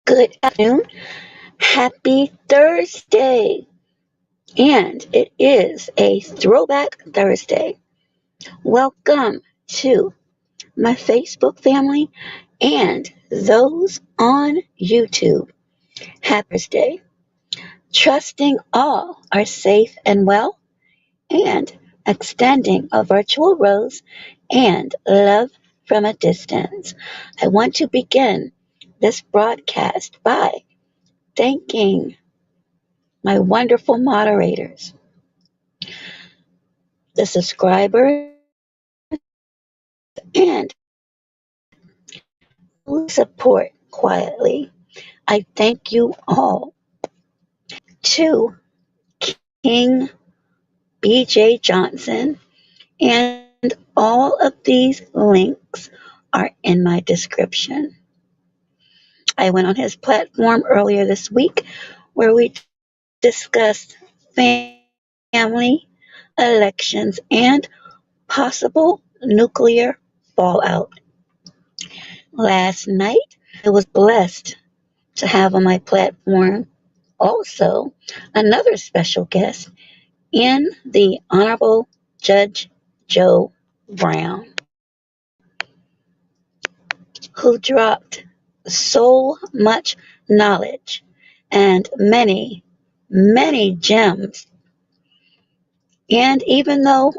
Good afternoon. Happy Thursday. And it is a throwback Thursday. Welcome to my Facebook family and those on YouTube. Happy Thursday. Trusting all are safe and well and extending a virtual rose and love from a distance. I want to begin this broadcast by thanking my wonderful moderators, the subscribers, and who support quietly. I thank you all. To King BJ Johnson, and all of these links are in my description. I went on his platform earlier this week where we discussed family, elections, and possible nuclear fallout. Last night, I was blessed to have on my platform also another special guest in the Honorable Judge Joe Brown, who dropped so much knowledge and many, many gems. And even though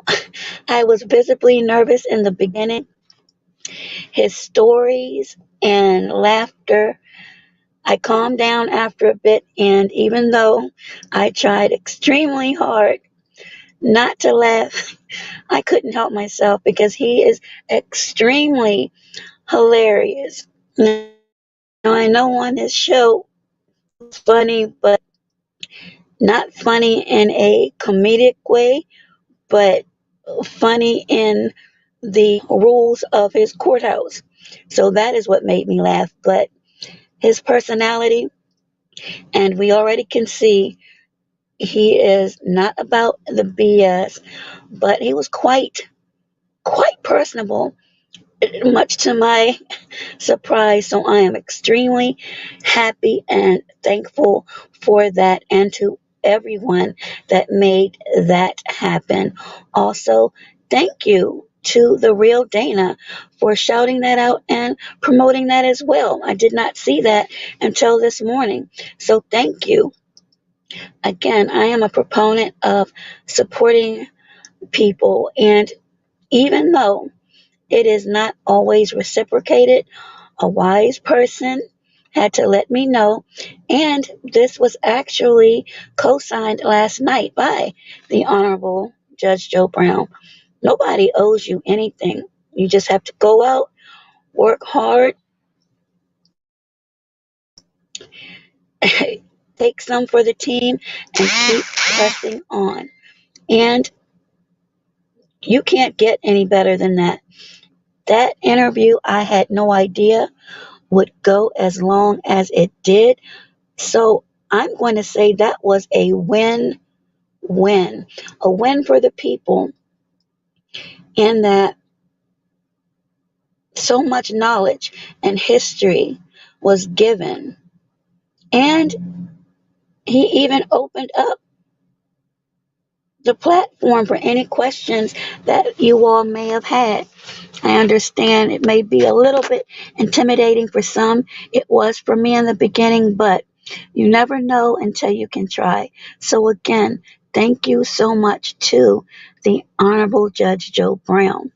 I was visibly nervous in the beginning, his stories and laughter, I calmed down after a bit, and even though I tried extremely hard not to laugh, I couldn't help myself because he is extremely hilarious. Now, I know on his show it's funny, but not funny in a comedic way, but funny in the rules of his courthouse. So that is what made me laugh. But his personality, and we already can see he is not about the BS, but he was quite personable, much to my surprise. So I am extremely happy and thankful for that, and to everyone that made that happen. Also, thank you to the real Dana for shouting that out and promoting that as well. I did not see that until this morning. So thank you. Again, I am a proponent of supporting people, and even though it is not always reciprocated, a wise person had to let me know, and this was actually co-signed last night by the Honorable Judge Joe Brown. Nobody owes you anything. You just have to go out, work hard, take some for the team, and keep pressing on. And you can't get any better than that. That interview, I had no idea would go as long as it did. So I'm going to say that was a win, a win for the people, in that so much knowledge and history was given. And he even opened up the platform for any questions that you all may have had. I understand it may be a little bit intimidating for some. It was for me in the beginning, but you never know until you can try. So, again, thank you so much to the Honorable Judge Joe Brown.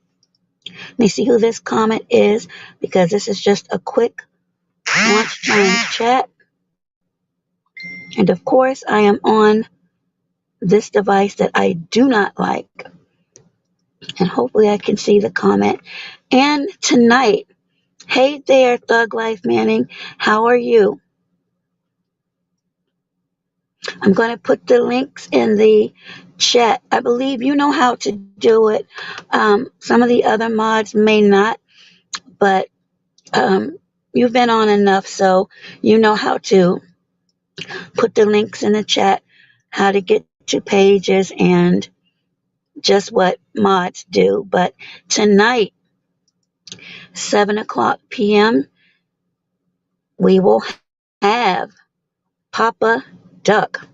Let me see who this comment is because this is just a quick lunchtime chat. And of course, I am on this device that I do not like. And hopefully, I can see the comment. And tonight, hey there, Thug Life Manning. How are you? I'm going to put the links in the chat. I believe you know how to do it. Some of the other mods may not, but you've been on enough, so you know how to put the links in the chat, how to get to pages, and just what mods do. But tonight, 7 o'clock p.m., we will have Papa Duck.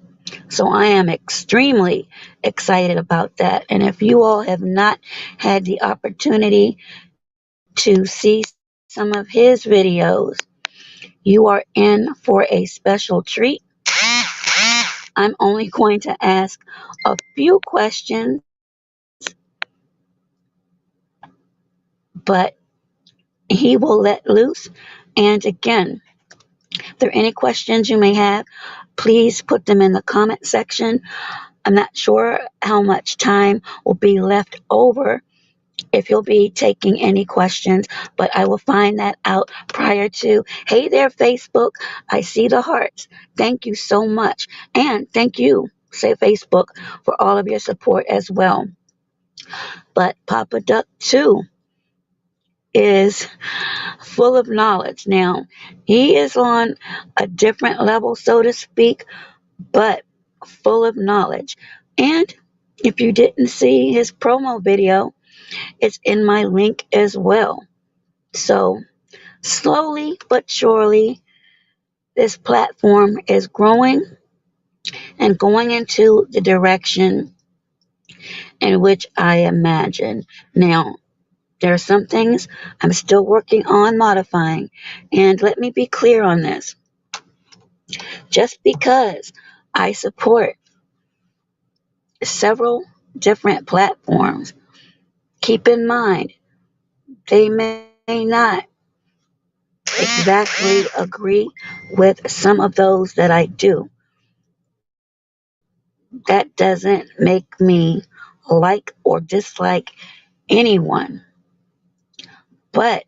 So I am extremely excited about that. And if you all have not had the opportunity to see some of his videos, you are in for a special treat. I'm only going to ask a few questions, but he will let loose. And again, if there are any questions you may have, please put them in the comment section. I'm not sure how much time will be left over if you'll be taking any questions, but I will find that out prior to. Hey there, Facebook. I see the hearts. Thank you so much. And thank you, say Facebook, for all of your support as well. But Papa Duck 2 is full of knowledge. Now, he is on a different level, so to speak, but full of knowledge. And if you didn't see his promo video, it's in my link as well. So, slowly but surely, this platform is growing and going into the direction in which I imagine. Now, there are some things I'm still working on modifying. And let me be clear on this. Just because I support several different platforms, keep in mind they may not exactly agree with some of those that I do. That doesn't make me like or dislike anyone, but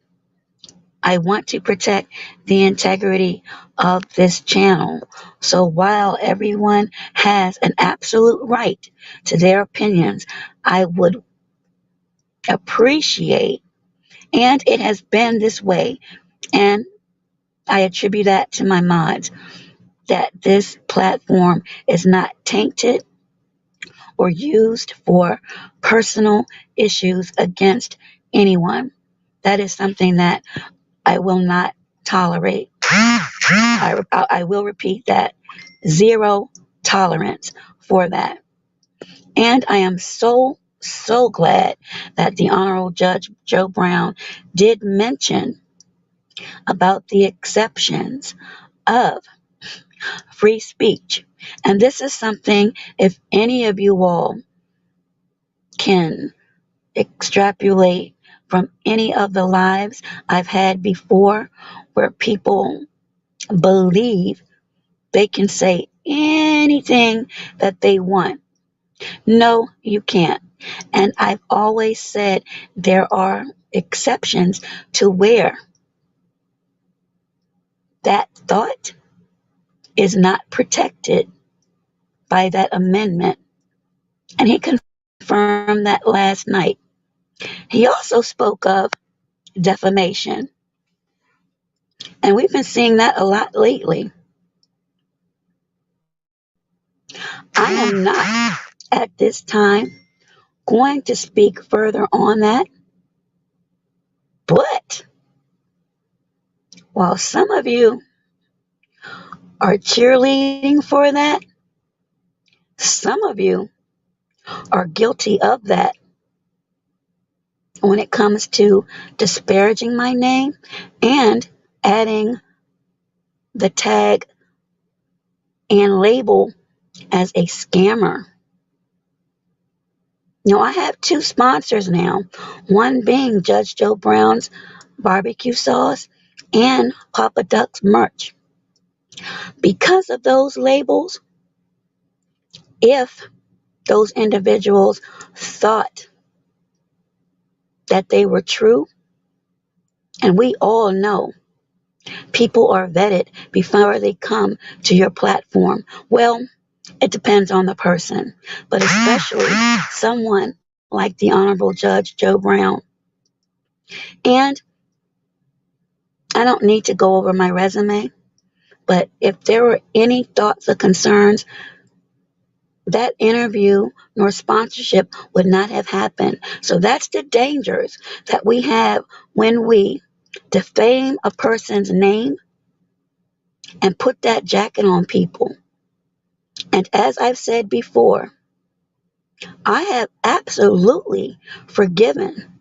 I want to protect the integrity of this channel. So while everyone has an absolute right to their opinions, I would appreciate, and it has been this way, and I attribute that to my mods, that this platform is not tainted or used for personal issues against anyone. That is something that I will not tolerate. I will repeat that. Zero tolerance for that. And I am so, so glad that the Honorable Judge Joe Brown did mention about the exceptions of free speech. And this is something, if any of you all can extrapolate from any of the lives I've had before where people believe they can say anything that they want. No, you can't. And I've always said there are exceptions to where that thought is not protected by that amendment. And he confirmed that last night. He also spoke of defamation. And we've been seeing that a lot lately. I am not at this time going to speak further on that, but while some of you are cheerleading for that, some of you are guilty of that when it comes to disparaging my name and adding the tag and label as a scammer. I have two sponsors now, one being Judge Joe Brown's barbecue sauce and Papa Duck's merch. Because of those labels, if those individuals thought that they were true, and we all know people are vetted before they come to your platform. Well, it depends on the person, but especially someone like the Honorable Judge Joe Brown. And I don't need to go over my resume, but if there were any thoughts or concerns, that interview nor sponsorship would not have happened. So that's the dangers that we have when we defame a person's name and put that jacket on people. And as I've said before, I have absolutely forgiven,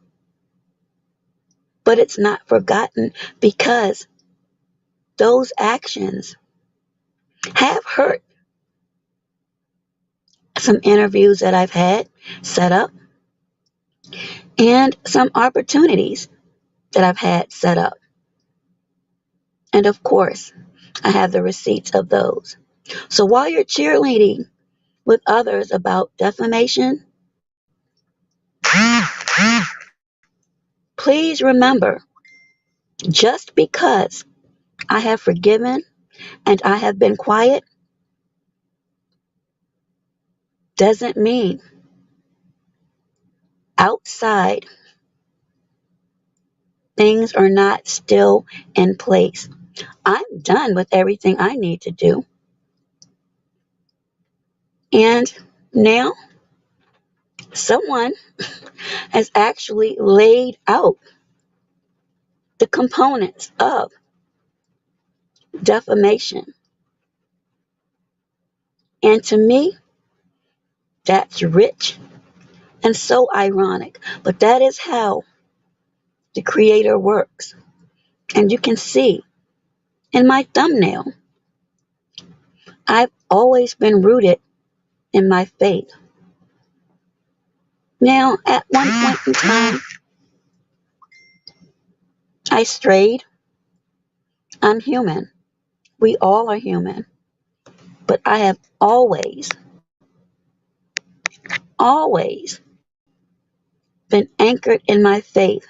but it's not forgotten because those actions have hurt some interviews that I've had set up and some opportunities that I've had set up. And of course, I have the receipts of those. So while you're cheerleading with others about defamation, please remember, just because I have forgiven and I have been quiet doesn't mean outside things are not still in place. I'm done with everything I need to do. And now someone has actually laid out the components of defamation. And to me, that's rich and so ironic. But that is how the Creator works. And you can see in my thumbnail, I've always been rooted in my faith. Now, at one point in time, I strayed. I'm human. We all are human. But I have always been anchored in my faith.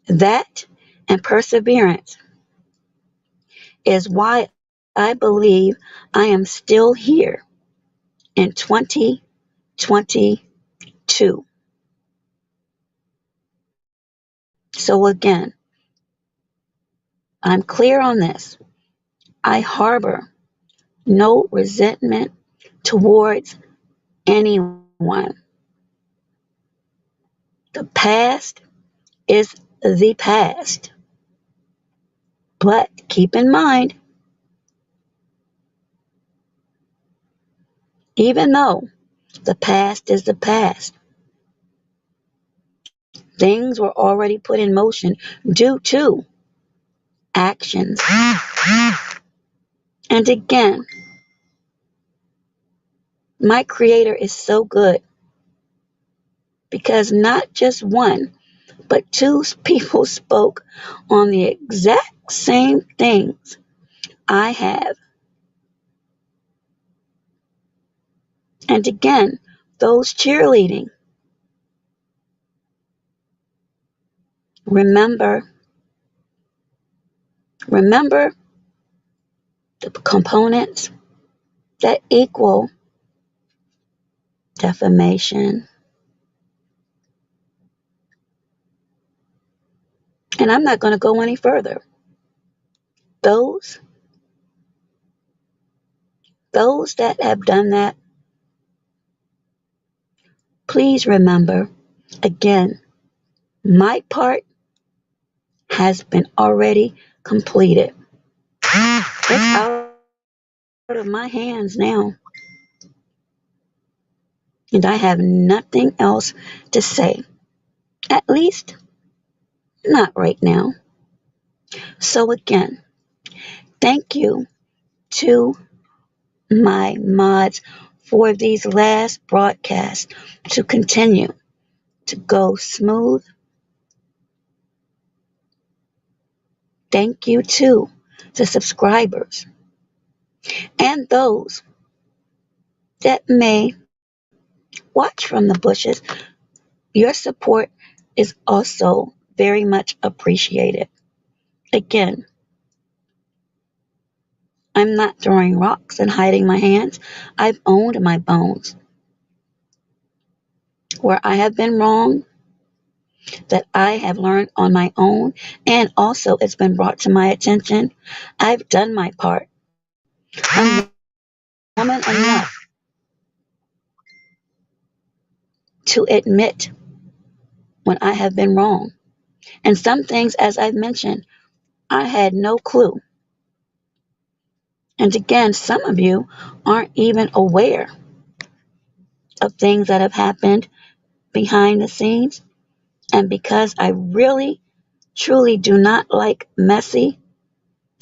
That and perseverance is why I believe I am still here in 2022. So again, I'm clear on this. I harbor no resentment towards anyone. The past is the past. But keep in mind, even though the past is the past, things were already put in motion due to actions. And again, my Creator is so good because not just one, but two people spoke on the exact same things I have. And again, those cheerleading, remember the components that equal defamation. And I'm not going to go any further. Those that have done that, please remember, again, my part has been already completed. It's out of my hands now. And I have nothing else to say. At least, not right now. So, again, thank you to my mods for these last broadcasts to continue to go smooth. Thank you to the subscribers and those that may watch from the bushes. Your support is also very much appreciated. Again, I'm not throwing rocks and hiding my hands. I've owned my bones. Where I have been wrong, that I have learned on my own, and also it's been brought to my attention, I've done my part. I'm woman enough to admit when I have been wrong. And some things, as I've mentioned, I had no clue. And again, some of you aren't even aware of things that have happened behind the scenes. And because I really, truly do not like messy,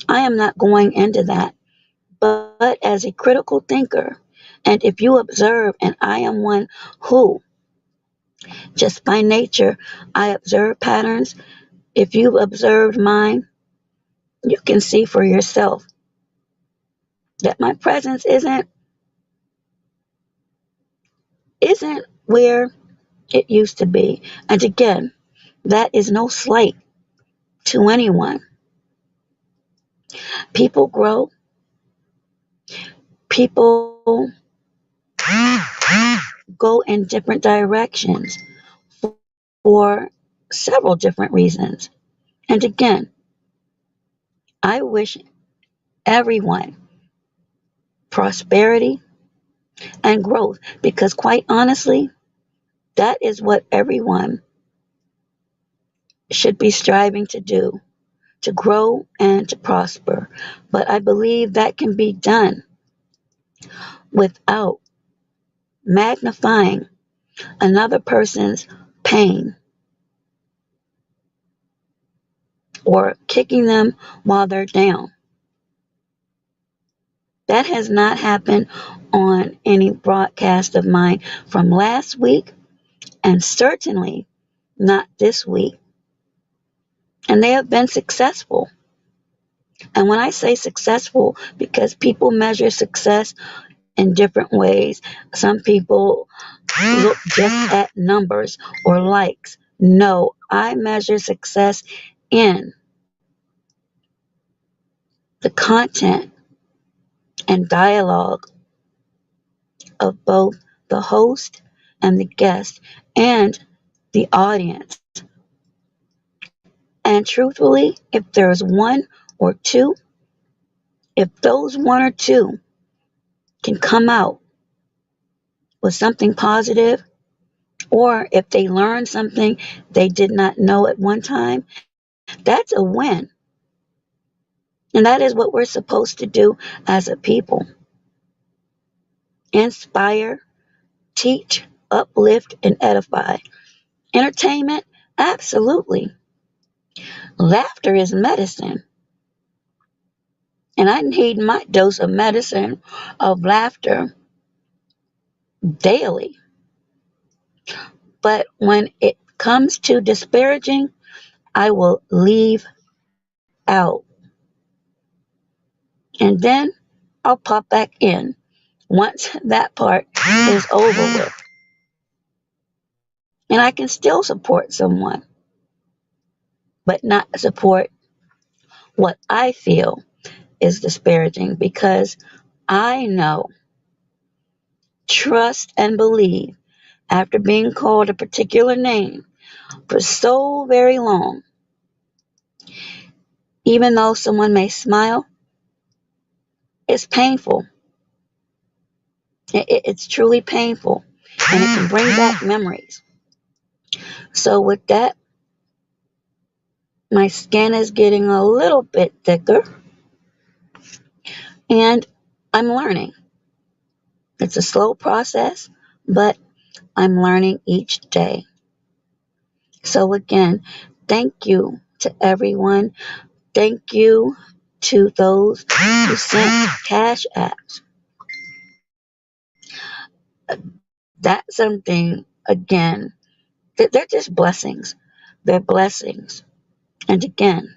I am not going into that. But as a critical thinker, and if you observe, and I am one who, just by nature, I observe patterns. If you've observed mine, you can see for yourself that my presence isn't where it used to be. And again, that is no slight to anyone. People grow, people go in different directions for several different reasons. And again, I wish everyone prosperity and growth because, quite honestly, that is what everyone should be striving to do, to grow and to prosper. But I believe that can be done without magnifying another person's pain or kicking them while they're down. That has not happened on any broadcast of mine from last week, and certainly not this week. And they have been successful. And when I say successful, because people measure success in different ways, some people look just at numbers or likes. No, I measure success in the content and dialogue of both the host and the guest and the audience. And truthfully, if there's one or two, if those one or two can come out with something positive, or if they learn something they did not know at one time, that's a win. And that is what we're supposed to do as a people: inspire, teach, uplift, and edify. Entertainment, absolutely. Laughter is medicine. And I need my dose of medicine, of laughter, daily. But when it comes to disparaging, I will leave out. And then I'll pop back in once that part is over with. And I can still support someone, but not support what I feel is disparaging, because I know, trust, and believe after being called a particular name for so very long, even though someone may smile, it's painful. It's truly painful, and it can bring back memories. So, with that, my skin is getting a little bit thicker, and I'm learning. It's a slow process, but I'm learning each day. So again, thank you to everyone. Thank you to those who sent cash apps. That's something, again, they're just blessings. They're blessings. And again,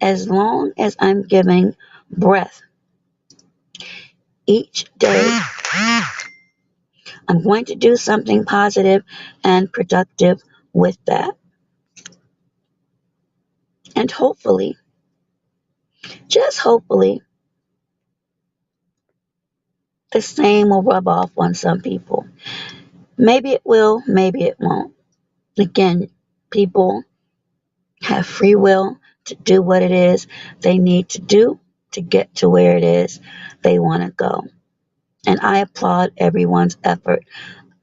as long as I'm giving breath each day, I'm going to do something positive and productive with that. And hopefully, just hopefully, the same will rub off on some people. Maybe it will, maybe it won't. Again, people have free will to do what it is they need to do to get to where it is they want to go. And I applaud everyone's effort.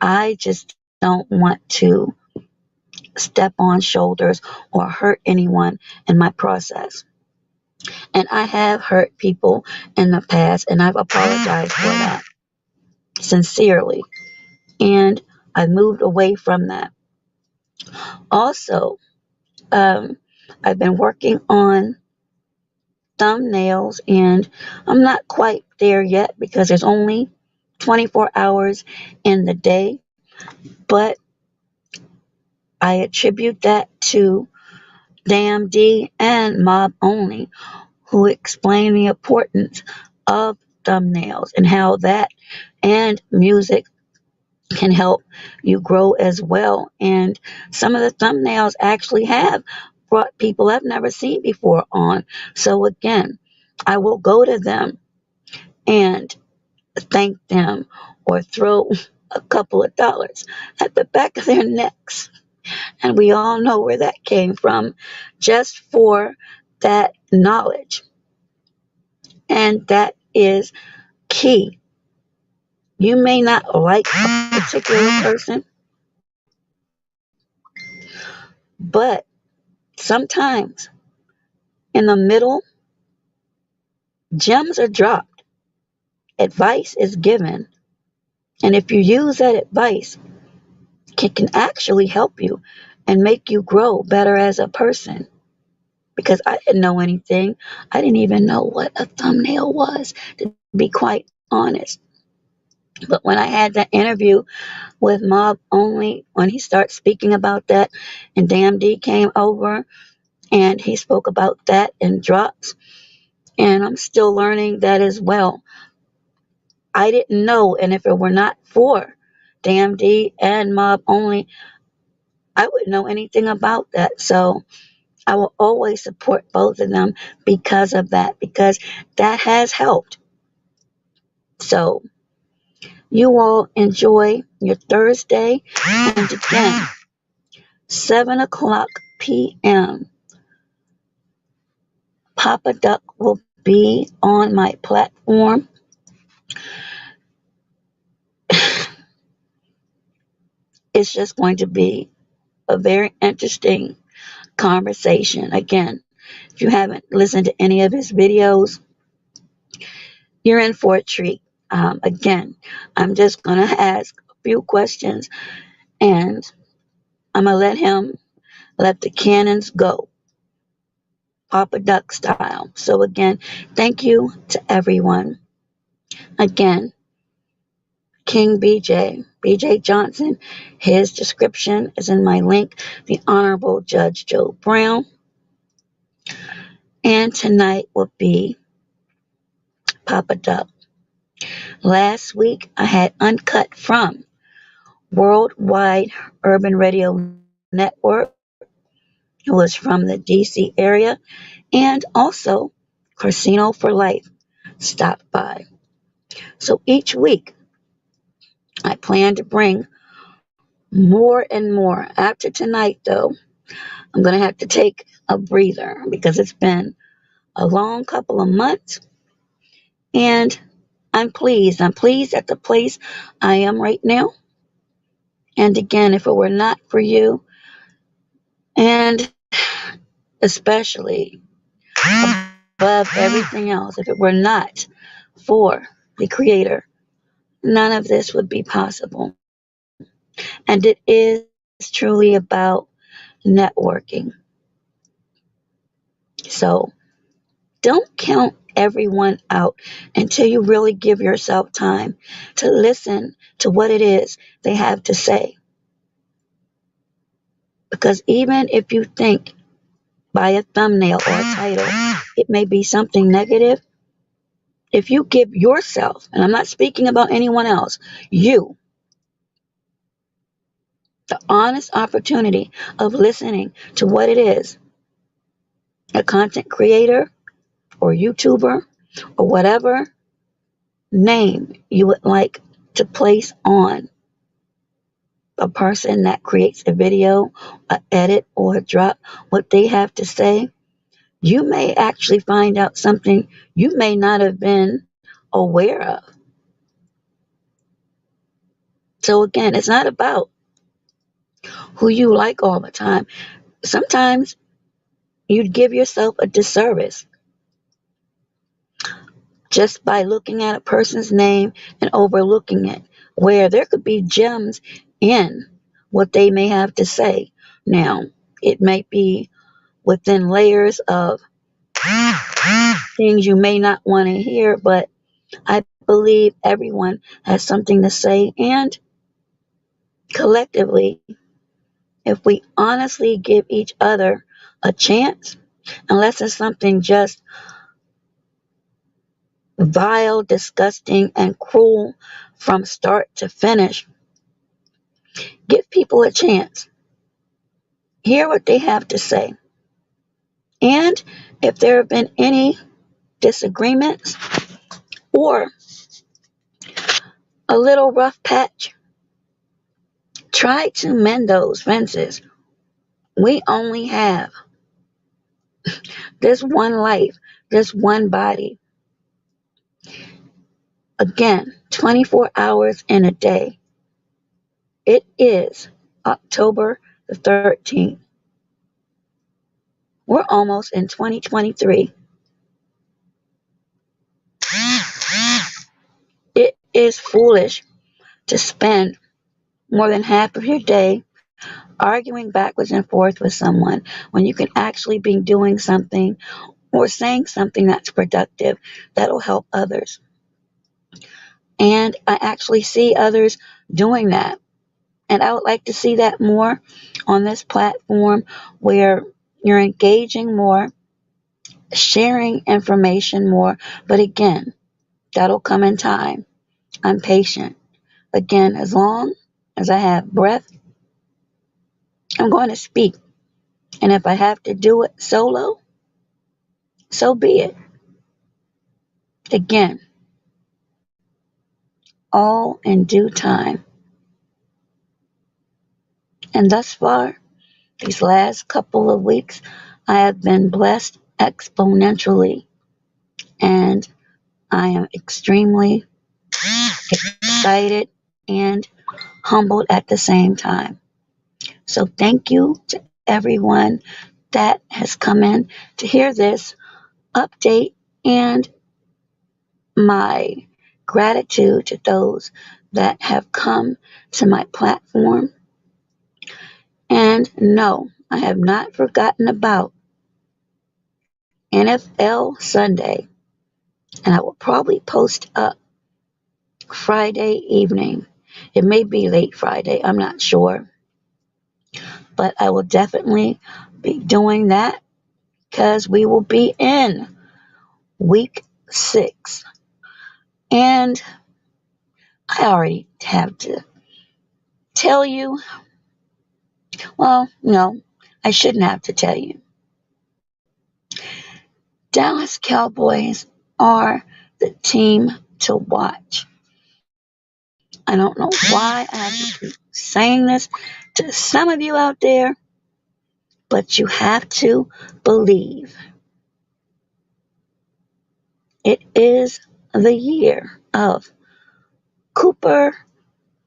I just don't want to step on shoulders or hurt anyone in my process. And I have hurt people in the past, and I've apologized for that sincerely. And I moved away from that. Also, I've been working on thumbnails, and I'm not quite there yet because there's only 24 hours in the day, but I attribute that to Damn D and Mob Only, who explain the importance of thumbnails and how that and music can help you grow as well. And some of the thumbnails actually have brought people I've never seen before on. So again, I will go to them and thank them or throw a couple of dollars at the back of their necks. And we all know where that came from, just for that knowledge. And that is key. You may not like a particular person, but sometimes in the middle, gems are dropped, advice is given, and if you use that advice, it can actually help you and make you grow better as a person. Because I didn't know anything. I didn't even know what a thumbnail was, to be quite honest. But when I had that interview with Mob Only, when he started speaking about that, and Damn D came over and he spoke about that in drops, and I'm still learning that as well. I didn't know, and if it were not for Damn D and Mob Only, I wouldn't know anything about that. So I will always support both of them because of that, because that has helped. So you all enjoy your Thursday, and again, 7 o'clock p.m. Papa Duck will be on my platform. It's just going to be a very interesting conversation. Again, if you haven't listened to any of his videos, you're in for a treat. Again, I'm just going to ask a few questions, and I'm going to let the cannons go, Papa Duck style. So again, thank you to everyone. Again, King BJ Johnson, his description is in my link, the Honorable Judge Joe Brown. And tonight will be Papa Duck. Last week I had Uncut from Worldwide Urban Radio Network, who was from the DC area, and also Casino for Life stopped by. So each week I plan to bring more and more. After tonight, though, I'm going to have to take a breather because it's been a long couple of months, and I'm pleased. I'm pleased at the place I am right now. And again, if it were not for you, and especially above everything else, if it were not for the Creator, none of this would be possible. And it is truly about networking. So don't count everyone out until you really give yourself time to listen to what it is they have to say. Because even if you think by a thumbnail or a title, it may be something negative. If you give yourself, and I'm not speaking about anyone else, you, the honest opportunity of listening to what it is a content creator or YouTuber or whatever name you would like to place on a person that creates a video, a edit, or a drop, what they have to say, you may actually find out something you may not have been aware of. So again, it's not about who you like all the time. Sometimes you'd give yourself a disservice just by looking at a person's name and overlooking it, where there could be gems in what they may have to say. Now, it might be within layers of things you may not want to hear, but I believe everyone has something to say, and collectively, if we honestly give each other a chance, unless it's something just vile, disgusting, and cruel from start to finish, give people a chance. Hear what they have to say. And if there have been any disagreements or a little rough patch, try to mend those fences. We only have this one life, this one body. Again, 24 hours in a day. It is October the 13th. We're almost in 2023. It is foolish to spend more than half of your day arguing backwards and forth with someone when you can actually be doing something or saying something that's productive that'll help others. And I actually see others doing that. And I would like to see that more on this platform where you're engaging more, sharing information more. But again, that'll come in time. I'm patient. Again, as long as I have breath, I'm going to speak. And if I have to do it solo, so be it. Again, all in due time. And thus far, these last couple of weeks, I have been blessed exponentially. And I am extremely excited and humbled at the same time. So thank you to everyone that has come in to hear this update, and my gratitude to those that have come to my platform. And no, I have not forgotten about NFL Sunday, and I will probably post up Friday evening. It may be late Friday, I'm not sure, but I will definitely be doing that because we will be in week 6. And I already have to tell you, well, no, I shouldn't have to tell you. Dallas Cowboys are the team to watch. I don't know why I have to keep saying this to some of you out there, but you have to believe. It is the year of Cooper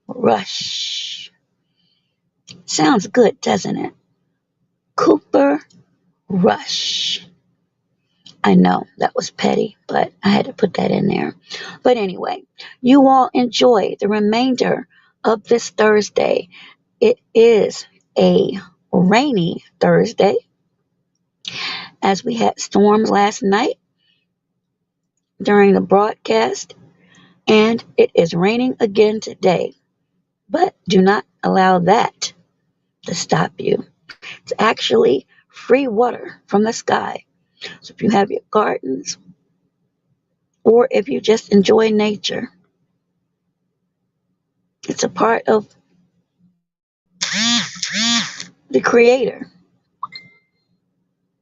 Rush. Sounds good, doesn't it? Cooper Rush. I know that was petty, but I had to put that in there. But anyway, you all enjoy the remainder of this Thursday. It is a rainy Thursday, as we had storms last night during the broadcast, and it is raining again today. But do not allow that to stop you. It's actually free water from the sky. So if you have your gardens, or if you just enjoy nature, it's a part of the Creator.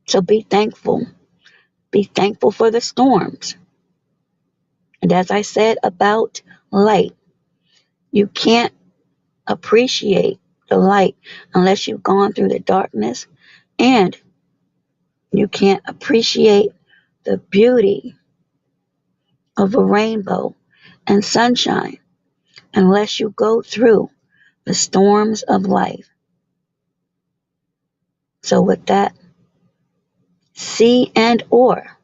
So be thankful. Be thankful for the storms. And as I said about light, you can't appreciate the light unless you've gone through the darkness, and you can't appreciate the beauty of a rainbow and sunshine unless you go through the storms of life. So with that, see and or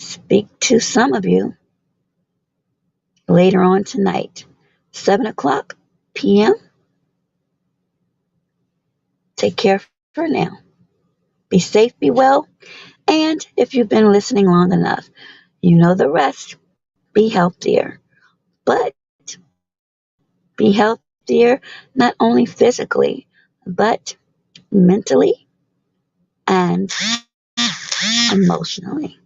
speak to some of you later on tonight, 7 o'clock p.m. Take care for now. Be safe, be well, and if you've been listening long enough, you know the rest. Be healthier, but be healthier not only physically, but mentally and emotionally.